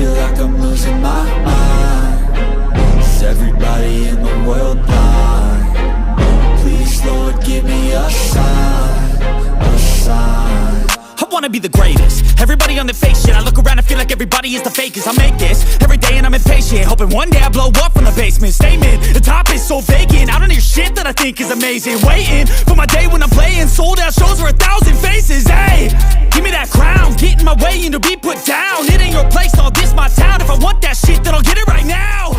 feel like I'm losing my mind. Is everybody in the world blind? Please Lord give me a sign, a sign. I wanna be the greatest. Everybody on the fake shit. I look around and feel like everybody is the fakest. I make this every day and I'm impatient, hoping one day I blow up from the basement. Statement, the top is so vacant. I don't hear shit that I think is amazing. Waiting for my day when I'm playing sold out shows for 1,000 faces. Hey, give me that crown, get in my way and to be put down. It ain't your place, all this my town. If I want that shit, then I'll get it right now.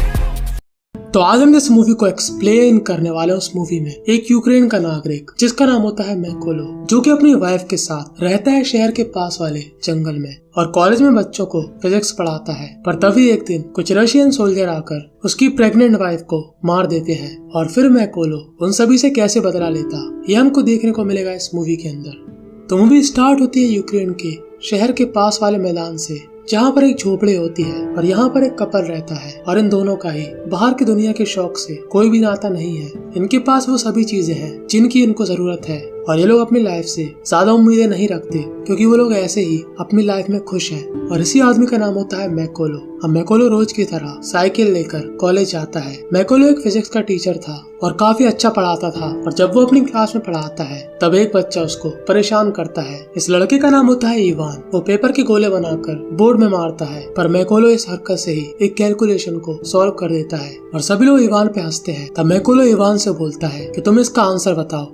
तो आज हम इस movie को explain करने वाले हैं। उस movie में एक यूक्रेन का नागरिक जिसका नाम होता है मैकोलो, जो कि अपनी वाइफ के साथ रहता है शहर के पास वाले जंगल में और कॉलेज में बच्चों को फिजिक्स पढ़ाता है। पर तभी एक दिन कुछ रशियन सोल्जर आकर उसकी प्रेग्नेंट वाइफ को मार देते हैं और फिर मैकोलो उन सभी से कैसे बदला लेता, ये हमको देखने को मिलेगा इस मूवी के अंदर। तो मूवी स्टार्ट होती है यूक्रेन के शहर के पास वाले मैदान से, जहाँ पर एक झोपड़ी होती है और यहाँ पर एक कपल रहता है और इन दोनों का ही बाहर की दुनिया के शौक से कोई भी नाता नहीं है। इनके पास वो सभी चीजें हैं जिनकी इनको जरूरत है और ये लोग अपनी लाइफ से ज्यादा उम्मीदें नहीं रखते क्योंकि वो लोग ऐसे ही अपनी लाइफ में खुश हैं। और इसी आदमी का नाम होता है मैकोलो। अब मैकोलो रोज की तरह साइकिल लेकर कॉलेज जाता है। मैकोलो एक फिजिक्स का टीचर था और काफी अच्छा पढ़ाता था और जब वो अपनी क्लास में पढ़ाता है तब एक बच्चा उसको परेशान करता है। इस लड़के का नाम होता है इवान। वो पेपर के गोले बनाकर बोर्ड में मारता है पर मैकोलो इस हरकत से ही एक कैलकुलेशन को सॉल्व कर देता है और सभी लोग इवान पे हंसते हैं। तब मैकोलो इवान से बोलता है कि तुम इसका आंसर बताओ।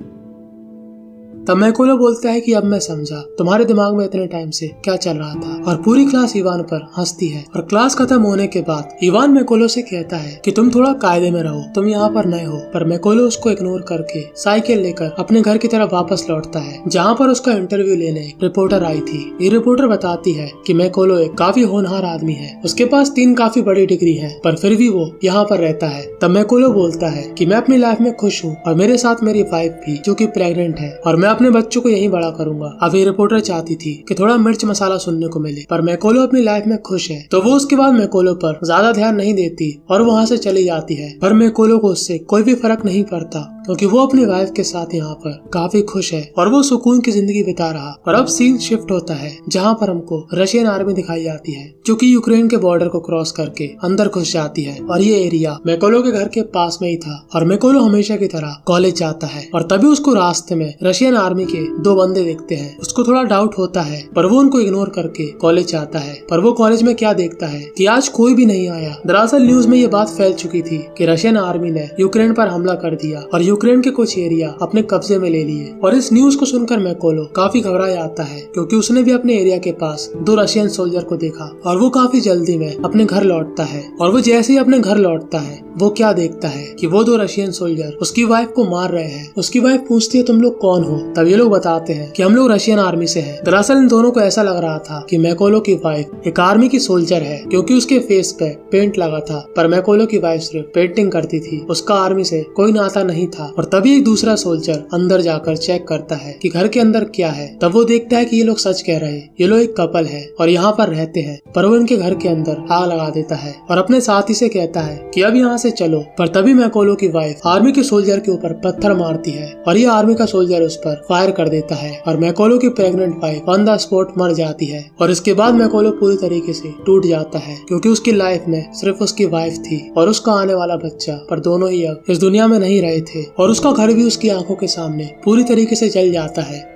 तब मैकोलो बोलता है कि अब मैं समझा तुम्हारे दिमाग में इतने टाइम से क्या चल रहा था और पूरी क्लास इवान पर हंसती है। और क्लास खत्म होने के बाद इवान मैकोलो से कहता है कि तुम थोड़ा कायदे में रहो, तुम यहाँ पर नए हो। पर मैकोलो उसको इग्नोर करके साइकिल लेकर अपने घर की तरफ वापस लौटता है, जहाँ पर उसका इंटरव्यू लेने रिपोर्टर आई थी। ये रिपोर्टर बताती है कि मैकोलो एक काफी होनहार आदमी है, उसके पास 3 काफी बड़ी डिग्री है पर फिर भी वो यहाँ पर रहता है। तब मैकोलो बोलता है कि मैं अपनी लाइफ में खुश हूँ और मेरे साथ मेरी वाइफ भी जो कि प्रेग्नेंट है और मैं अपने बच्चों को यहीं बड़ा करूंगा। अब ये रिपोर्टर चाहती थी कि थोड़ा मिर्च मसाला सुनने को मिले पर मैकोलो अपनी लाइफ में खुश है, तो वो उसके बाद मैकोलो पर ज्यादा ध्यान नहीं देती और वहाँ से चली जाती है। पर मैकोलो को उससे कोई भी फर्क नहीं पड़ता क्योंकि वो अपनी वाइफ के साथ यहाँ पर काफी खुश है और वो सुकून की जिंदगी बिता रहा। और अब सीन शिफ्ट होता है जहाँ पर हमको रशियन आर्मी दिखाई जाती है जो कि यूक्रेन के बॉर्डर को क्रॉस करके अंदर घुस जाती है और ये एरिया मैकोलो के घर के पास में ही था। और मैकोलो हमेशा की तरह कॉलेज जाता है और तभी उसको रास्ते में रशियन आर्मी के 2 बंदे दिखते हैं। उसको थोड़ा डाउट होता है पर वो उनको इग्नोर करके कॉलेज जाता है। पर वो कॉलेज में क्या देखता है कि आज कोई भी नहीं आया। दरअसल न्यूज में ये बात फैल चुकी थी कि रशियन आर्मी ने यूक्रेन पर हमला कर दिया और यूक्रेन के कुछ एरिया अपने कब्जे में ले लिए। और इस न्यूज को सुनकर मैकोलो काफी घबरा जाता है क्योंकि उसने भी अपने एरिया के पास 2 रशियन सोल्जर को देखा और वो काफी जल्दी में अपने घर लौटता है। और वो जैसे ही अपने घर लौटता है वो क्या देखता है कि वो 2 रशियन सोल्जर उसकी वाइफ को मार रहे हैं। उसकी वाइफ पूछती है तुम लोग कौन हो? तब ये लोग बताते हैं कि हम लोग रशियन आर्मी से हैं। दरअसल इन दोनों को ऐसा लग रहा था कि मैकोलो की वाइफ एक आर्मी की सोल्जर है क्योंकि उसके फेस पे पेंट लगा था। पर मैकोलो की वाइफ सिर्फ पेंटिंग करती थी, उसका आर्मी से कोई नाता नहीं था। और तभी एक दूसरा सोल्जर अंदर जाकर चेक करता है कि घर के अंदर क्या है। तब वो देखता है कि ये लोग सच कह रहे हैं, ये लोग एक कपल है और यहाँ पर रहते हैं। पर वो इनके घर के अंदर आग लगा देता है और अपने साथी से कहता है कि अब यहाँ से चलो। पर तभी मैकोलो की वाइफ आर्मी के सोल्जर के ऊपर पत्थर मारती है और ये आर्मी का सोल्जर उस पर फायर कर देता है और मैकोलो की pregnant wife on the spot मर जाती है। और इसके बाद मैकोलो पूरी तरीके से टूट जाता है क्योंकि उसकी लाइफ में सिर्फ उसकी वाइफ थी और उसका आने वाला बच्चा, पर दोनों ही अब इस दुनिया में नहीं रहे थे और उसका घर भी उसकी आंखों के सामने पूरी तरीके से जल जाता है।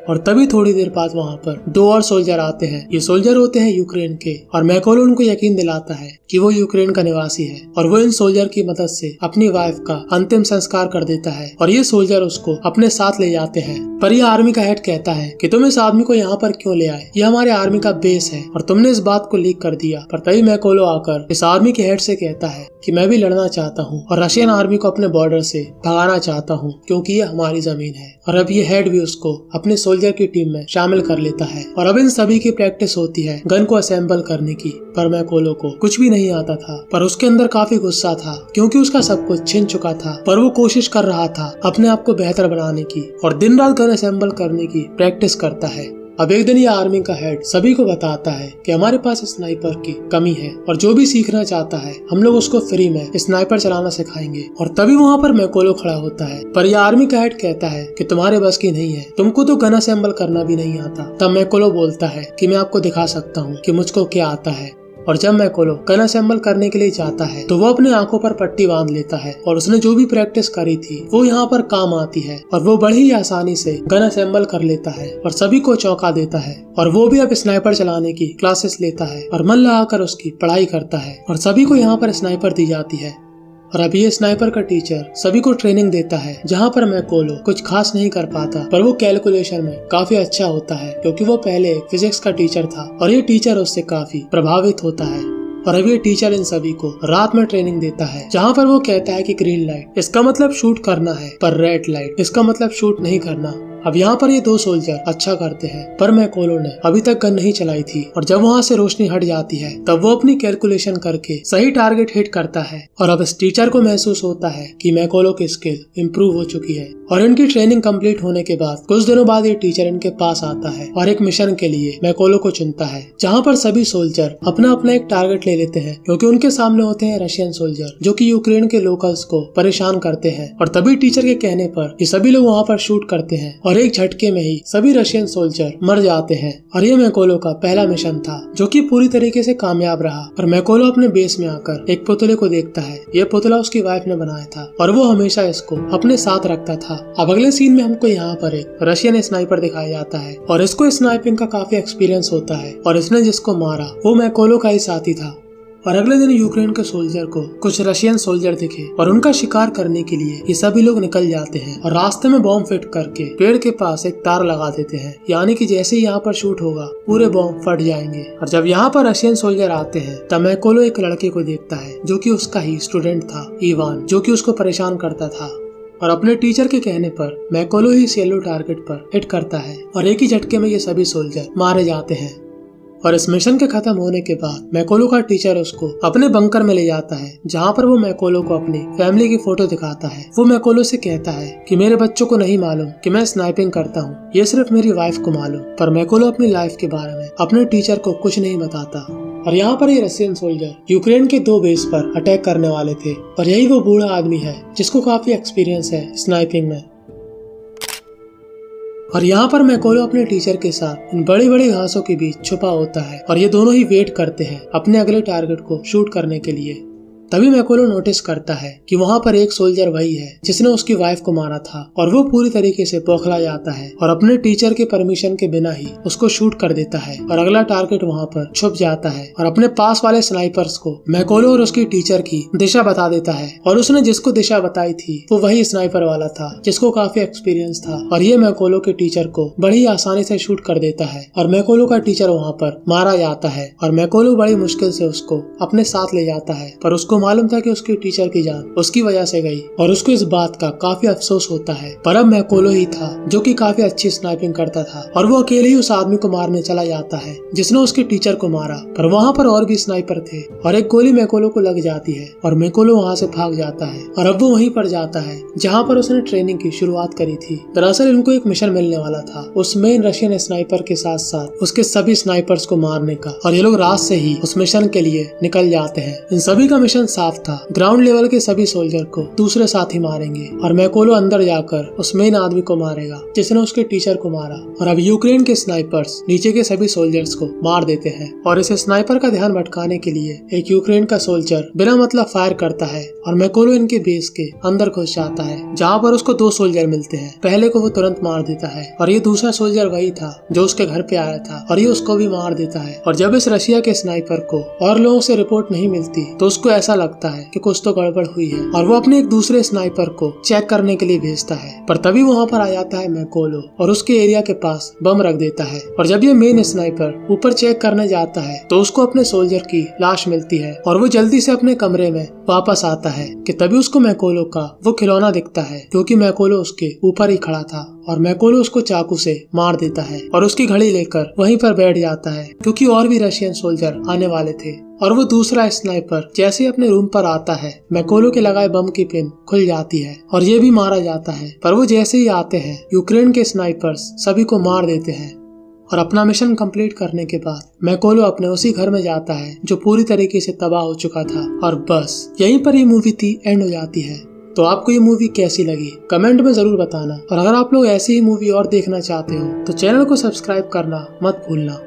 और तभी थोड़ी देर बाद वहाँ पर 2 और सोल्जर आते हैं। ये सोल्जर होते हैं यूक्रेन के और मैकोलो उनको यकीन दिलाता है कि वो यूक्रेन का निवासी है और वो इन सोल्जर की मदद से अपनी वाइफ का अंतिम संस्कार कर देता है और ये सोल्जर उसको अपने साथ ले जाते हैं। पर ये आर्मी का हेड कहता है कि तुम इस आदमी को यहाँ पर क्यों ले आए, ये हमारे आर्मी का बेस है और तुमने इस बात को लीक कर दिया। पर तभी मैकोलो आकर इस आर्मी के हेड से कहता है कि मैं भी लड़ना चाहता हूँ और रशियन आर्मी को अपने बॉर्डर से भगाना चाहता हूँ क्योंकि ये हमारी जमीन है। और अब ये हेड भी उसको अपने सोल्जर की टीम में शामिल कर लेता है और अब इन सभी की प्रैक्टिस होती है गन को असेंबल करने की। पर मैकोलो को कुछ भी नहीं आता था पर उसके अंदर काफी गुस्सा था क्योंकि उसका सब कुछ छिन चुका था। पर वो कोशिश कर रहा था अपने आप को बेहतर बनाने की और दिन रात गन असेंबल करने की प्रैक्टिस करता है। अब एक दिन ये आर्मी का हेड सभी को बताता है कि हमारे पास स्नाइपर की कमी है और जो भी सीखना चाहता है हम लोग उसको फ्री में स्नाइपर चलाना सिखाएंगे। और तभी वहाँ पर मैकोलो खड़ा होता है पर ये आर्मी का हेड कहता है कि तुम्हारे बस की नहीं है, तुमको तो गन असेंबल करना भी नहीं आता। तब मैकोलो बोलता है कि मैं आपको दिखा सकता हूँ कि मुझको क्या आता है। और जब मैकोलो गन असेंबल करने के लिए जाता है तो वो अपने आंखों पर पट्टी बांध लेता है और उसने जो भी प्रैक्टिस करी थी वो यहाँ पर काम आती है और वो बड़ी ही आसानी से गन असेंबल कर लेता है और सभी को चौंका देता है। और वो भी अब स्नाइपर चलाने की क्लासेस लेता है और मन लगाकर उसकी पढ़ाई करता है और सभी को यहाँ पर स्नाइपर दी जाती है। और अभी ये स्नाइपर का टीचर सभी को ट्रेनिंग देता है, जहाँ पर मैकोलो कुछ खास नहीं कर पाता पर वो कैलकुलेशन में काफी अच्छा होता है क्योंकि वो पहले एक फिजिक्स का टीचर था और ये टीचर उससे काफी प्रभावित होता है। और अभी ये टीचर इन सभी को रात में ट्रेनिंग देता है, जहाँ पर वो कहता है कि ग्रीन लाइट इसका मतलब शूट करना है पर रेड लाइट इसका मतलब शूट नहीं करना। अब यहाँ पर ये दो सोल्जर अच्छा करते हैं पर मैकोलो ने अभी तक गन नहीं चलाई थी और जब वहाँ से रोशनी हट जाती है तब वो अपनी कैलकुलेशन करके सही टारगेट हिट करता है। और अब इस टीचर को महसूस होता है कि मैकोलो की स्किल इम्प्रूव हो चुकी है और इनकी ट्रेनिंग कंप्लीट होने के बाद कुछ दिनों बाद ये टीचर इनके पास आता है और एक मिशन के लिए मैकोलो को चुनता है, जहाँ पर सभी सोल्जर अपना अपना एक टारगेट ले लेते हैं क्योंकि उनके सामने होते हैं रशियन सोल्जर जो कि यूक्रेन के लोकल्स को परेशान करते हैं। और तभी टीचर के कहने पर ये सभी लोग वहाँ पर शूट करते हैं और एक झटके में ही सभी रशियन सोल्जर मर जाते हैं। और ये मैकोलो का पहला मिशन था जो कि पूरी तरीके से कामयाब रहा। और मैकोलो अपने बेस में आकर एक पुतले को देखता है, ये पुतला उसकी वाइफ ने बनाया था और वो हमेशा इसको अपने साथ रखता था। अब अगले सीन में हमको यहाँ पर एक रशियन स्नाइपर दिखाया जाता है और इसको स्नाइपिंग का काफी एक्सपीरियंस होता है और इसने जिसको मारा वो मैकोलो का ही साथी था। और अगले दिन यूक्रेन के सोल्जर को कुछ रशियन सोल्जर दिखे और उनका शिकार करने के लिए ये सभी लोग निकल जाते हैं और रास्ते में बॉम्ब फिट करके पेड़ के पास एक तार लगा देते हैं, यानी कि जैसे ही यहाँ पर शूट होगा पूरे बॉम्ब फट जाएंगे। और जब यहाँ पर रशियन सोल्जर आते हैं तब मैकोलो एक लड़के को देखता है जो कि उसका ही स्टूडेंट था, इवान, जो कि उसको परेशान करता था। और अपने टीचर के कहने पर मैकोलो ही इस येलो टारगेट पर हिट करता है और एक ही झटके में ये सभी सोल्जर मारे जाते हैं। और इस मिशन के खत्म होने के बाद मैकोलो का टीचर उसको अपने बंकर में ले जाता है, जहाँ पर वो मैकोलो को अपनी फैमिली की फोटो दिखाता है। वो मैकोलो से कहता है कि मेरे बच्चों को नहीं मालूम कि मैं स्नाइपिंग करता हूँ, ये सिर्फ मेरी वाइफ को मालूम। पर मैकोलो अपनी लाइफ के बारे में अपने टीचर को कुछ नहीं बताता। और यहाँ पर ये रशियन सोल्जर यूक्रेन के 2 बेस पर अटैक करने वाले थे और यही वो बूढ़ा आदमी है जिसको काफी एक्सपीरियंस है स्नाइपिंग में। और यहाँ पर मैकोलो अपने टीचर के साथ इन बड़ी बड़ी घासों के बीच छुपा होता है और ये दोनों ही वेट करते हैं अपने अगले टारगेट को शूट करने के लिए। तभी मैकोलो नोटिस करता है कि वहाँ पर एक सोल्जर वही है जिसने उसकी वाइफ को मारा था और वो पूरी तरीके से बौखला जाता है और अपने टीचर के परमिशन के बिना ही उसको शूट कर देता है और अगला टारगेट वहाँ पर छुप जाता है और अपने पास वाले स्नाइपर्स को मैकोलो और उसकी टीचर की दिशा बता देता है। और उसने जिसको दिशा बताई थी वो वही स्नाइपर वाला था जिसको काफी एक्सपीरियंस था और ये मैकोलो के टीचर को बड़ी आसानी से शूट कर देता है और मैकोलो का टीचर वहाँ पर मारा जाता है। और मैकोलो बड़ी मुश्किल से उसको अपने साथ ले जाता है पर उसको मालूम था कि उसके टीचर की जान उसकी वजह से गई और उसको इस बात का काफी अफसोस होता है। पर अब मैकोलो ही था जो कि काफी अच्छी स्नाइपिंग करता था और वो अकेले ही उस आदमी को मारने चला जाता है जिसने उसके टीचर को मारा। पर वहाँ पर और भी स्नाइपर थे और एक गोली मैकोलो को लग जाती है और मैकोलो वहाँ से भाग जाता है और अब वो वहीं पर जाता है जहाँ पर उसने ट्रेनिंग की शुरुआत करी थी। दरअसल इनको एक मिशन मिलने वाला था उस मेन रशियन स्नाइपर के साथ साथ उसके सभी स्नाइपर्स को मारने का और ये लोग रात से ही उस मिशन के लिए निकल जाते हैं। इन सभी का मिशन साफ था, ग्राउंड लेवल के सभी सोल्जर को दूसरे साथी मारेंगे और मैकोलो अंदर जाकर उस मेन आदमी को मारेगा जिसने उसके टीचर को मारा। और अब यूक्रेन के स्नाइपर्स नीचे के सभी सोल्जर्स को मार देते हैं और इस स्नाइपर का ध्यान भटकाने के लिए एक यूक्रेन का सोल्जर बिना मतलब फायर करता है और मैकोलो इनके बेस के अंदर घुस जाता है, जहाँ पर उसको 2 सोल्जर मिलते हैं। पहले को वो तुरंत मार देता है और ये दूसरा सोल्जर वही था जो उसके घर पे आया था और ये उसको भी मार देता है। और जब इस रशिया के स्नाइपर को और लोगों से रिपोर्ट नहीं मिलती तो उसको ऐसा लगता है कि कुछ तो गड़बड़ हुई है और वो अपने एक दूसरे स्नाइपर को चेक करने के लिए भेजता है। पर तभी वहाँ पर आ जाता है मैकोलो और उसके एरिया के पास बम रख देता है। और जब ये मेन स्नाइपर ऊपर चेक करने जाता है तो उसको अपने सोल्जर की लाश मिलती है और वो जल्दी से अपने कमरे में वापस आता है कि तभी उसको मैकोलो का वो खिलौना दिखता है क्योंकि मैकोलो उसके ऊपर ही खड़ा था और मैकोलो उसको चाकू से मार देता है और उसकी घड़ी लेकर वहीं पर बैठ जाता है क्योंकि और भी रशियन सोल्जर आने वाले थे। और वो दूसरा स्नाइपर जैसे ही अपने रूम पर आता है मैकोलो के लगाए बम की पिन खुल जाती है और ये भी मारा जाता है। पर वो जैसे ही आते हैं यूक्रेन के स्नाइपर्स सभी को मार देते हैं और अपना मिशन कंप्लीट करने के बाद मैकोलो अपने उसी घर में जाता है जो पूरी तरीके से तबाह हो चुका था। और बस यहीं पर ये मूवी थी एंड हो जाती है। तो आपको ये मूवी कैसी लगी कमेंट में जरूर बताना और अगर आप लोग ऐसी ही मूवी और देखना चाहते हो तो चैनल को सब्सक्राइब करना मत भूलना।